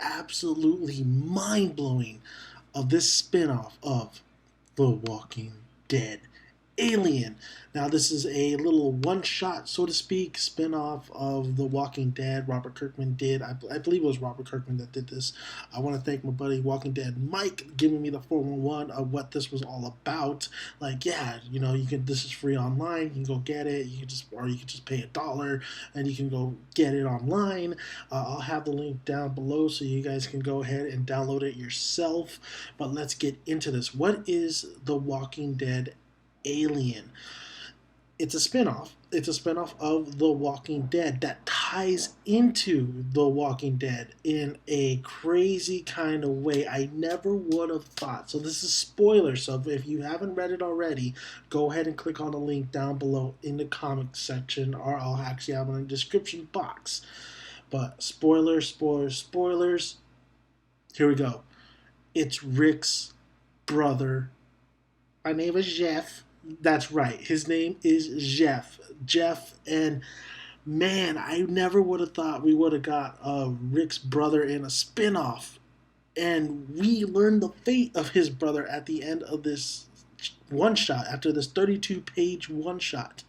absolutely mind blowing of this spin-off of The Walking Dead. Alien. Now, this is a little one shot, so to speak, spin off of The Walking Dead. Robert Kirkman did. I believe it was Robert Kirkman that did this. I want to thank my buddy Walking Dead Mike giving me the 411 of what this was all about. Like, yeah, you can. This is free online. You can go get it. You can just pay $1 and you can go get it online. I'll have the link down below so you guys can go ahead and download it yourself. But let's get into this. What is The Walking Dead Alien? It's a spinoff. It's a spinoff of The Walking Dead that ties into The Walking Dead in a crazy kind of way I never would have thought. So this is spoiler. So if you haven't read it already, go ahead and click on the link down below in the comics section, or I'll actually have it in the description box. But spoilers, spoilers, spoilers. Here we go. It's Rick's brother. My name is Jeff. That's right. His name is Jeff. Jeff, and man, I never would have thought we would have got Rick's brother in a spinoff. And we learn the fate of his brother at the end of this one shot, after this 32-page one shot.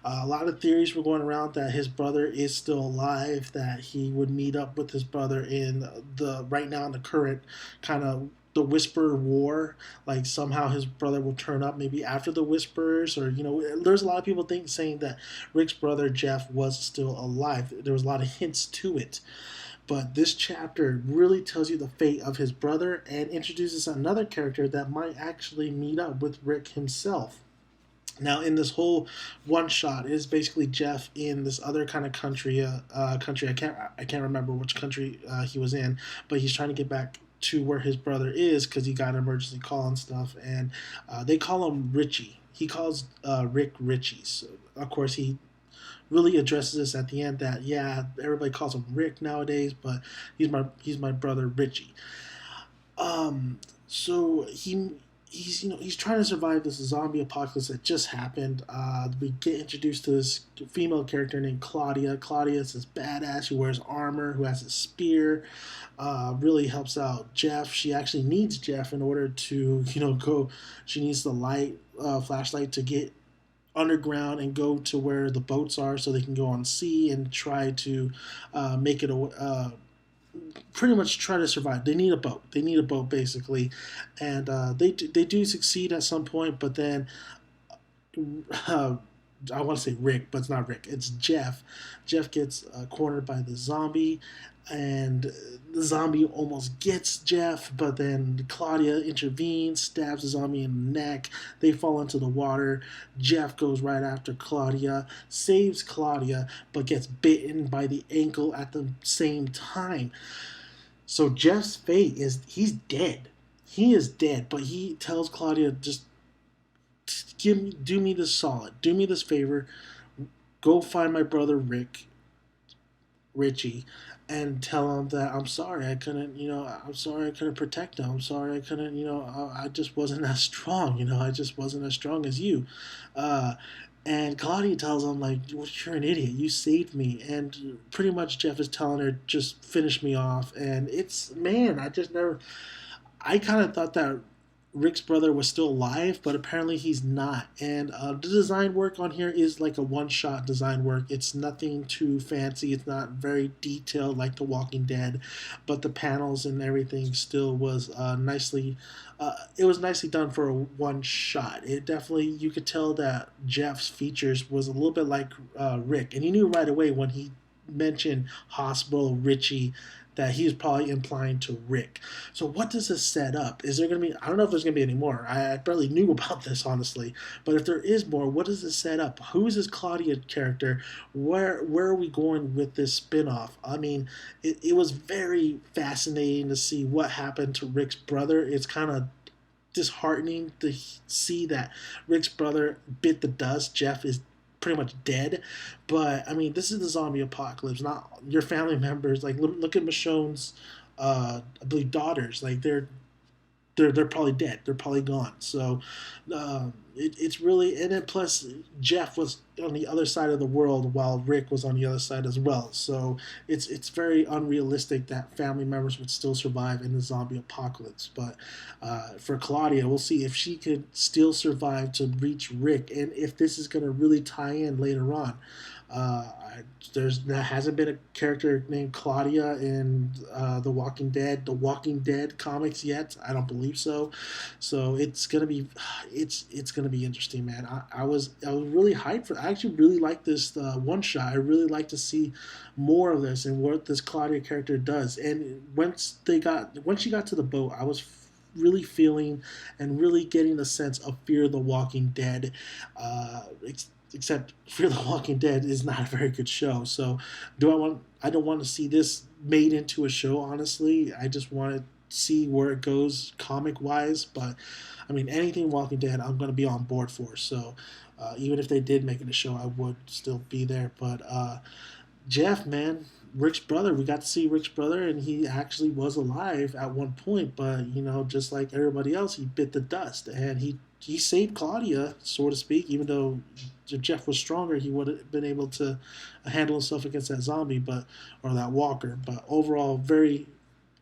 A lot of theories were going around that his brother is still alive, that he would meet up with his brother in the right now in the current kind of the Whisperer War. Like somehow his brother will turn up maybe after the Whisperers, or there's a lot of people saying that Rick's brother Jeff was still alive. There was a lot of hints to it. But this chapter really tells you the fate of his brother and introduces another character that might actually meet up with Rick himself. Now, in this whole one shot, is basically Jeff in this other kind of country. I can't remember which country he was in, but he's trying to get back to where his brother is because he got an emergency call and stuff. And they call him Richie. He calls Rick Richie. So, of course, he really addresses this at the end that yeah, everybody calls him Rick nowadays, but he's my brother Richie. So he's trying to survive this zombie apocalypse that just happened. We get introduced to this female character named Claudia. Claudia is this badass who wears armor, who has a spear. Really helps out Jeff. She actually needs Jeff in order to go. She needs the flashlight to get underground and go to where the boats are so they can go on sea and try to make it pretty much try to survive. They need a boat. They need a boat basically, and they do succeed at some point, but then uh, I want to say Rick, but it's not Rick. It's Jeff. Jeff gets cornered by the zombie, and the zombie almost gets Jeff, but then Claudia intervenes, stabs the zombie in the neck. They fall into the water. Jeff goes right after Claudia, saves Claudia, but gets bitten by the ankle at the same time. So Jeff's fate is he's dead. He is dead, but he tells Claudia, just do me this solid, do me this favor, go find my brother Richie, and tell him that I'm sorry I couldn't, I'm sorry I couldn't protect him. I'm sorry I couldn't, I just wasn't as strong, I just wasn't as strong as you. Uh, and Claudia tells him, like, well, you're an idiot. You saved me. And pretty much Jeff is telling her, just finish me off. And man, I just never, I kind of thought that Rick's brother was still alive, but apparently he's not. And the design work on here is like a one-shot design work. It's nothing too fancy. It's not very detailed like The Walking Dead, but the panels and everything still was nicely. It was nicely done for a one shot. It definitely, you could tell that Jeff's features was a little bit like Rick, and you knew right away when he mentioned Hospital Richie that he was probably implying to Rick. So what does this set up? Is there going to be? I don't know if there's going to be any more. I barely knew about this honestly, but if there is more, what does this set up? Who is this Claudia character? Where are we going with this spinoff? I mean, it was very fascinating to see what happened to Rick's brother. It's kind of disheartening to see that Rick's brother bit the dust. Jeff is pretty much dead. But I mean, this is the zombie apocalypse, not your family members. Like look at Michonne's, I believe daughters. Like they're probably dead. They're probably gone. So it's really, and then plus Jeff was on the other side of the world while Rick was on the other side as well. So it's very unrealistic that family members would still survive in the zombie apocalypse. But for Claudia, we'll see if she could still survive to reach Rick, and if this is going to really tie in later on. Uh, there hasn't been a character named Claudia in The Walking Dead comics yet. I don't believe so. So it's gonna be interesting, man. I was really hyped for. I actually really like this one shot. I really like to see more of this and what this Claudia character does. And once she got to the boat, I was really feeling and really getting the sense of Fear the Walking Dead. Uh, Except Fear the Walking Dead is not a very good show. So I don't want to see this made into a show, honestly. I just want to see where it goes comic wise. But I mean, anything Walking Dead, I'm going to be on board for. So even if they did make it a show, I would still be there. But Jeff, man, Rick's brother. We got to see Rick's brother, and he actually was alive at one point. But just like everybody else, he bit the dust, and he saved Claudia, so to speak. Even though if Jeff was stronger, he would have been able to handle himself against that zombie, or that walker. But overall, very,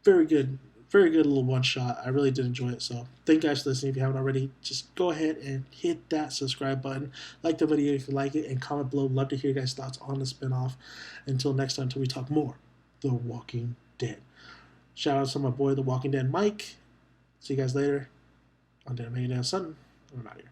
very good. Very good little one shot. I really did enjoy it. So thank you guys for listening. If you haven't already, just go ahead and hit that subscribe button. Like the video if you like it, and comment below. Love to hear your guys' thoughts on the spinoff. Until next time, until we talk more The Walking Dead. Shout out to my boy, The Walking Dead Mike. See you guys later. I'm Dan Sutton. I'm out here.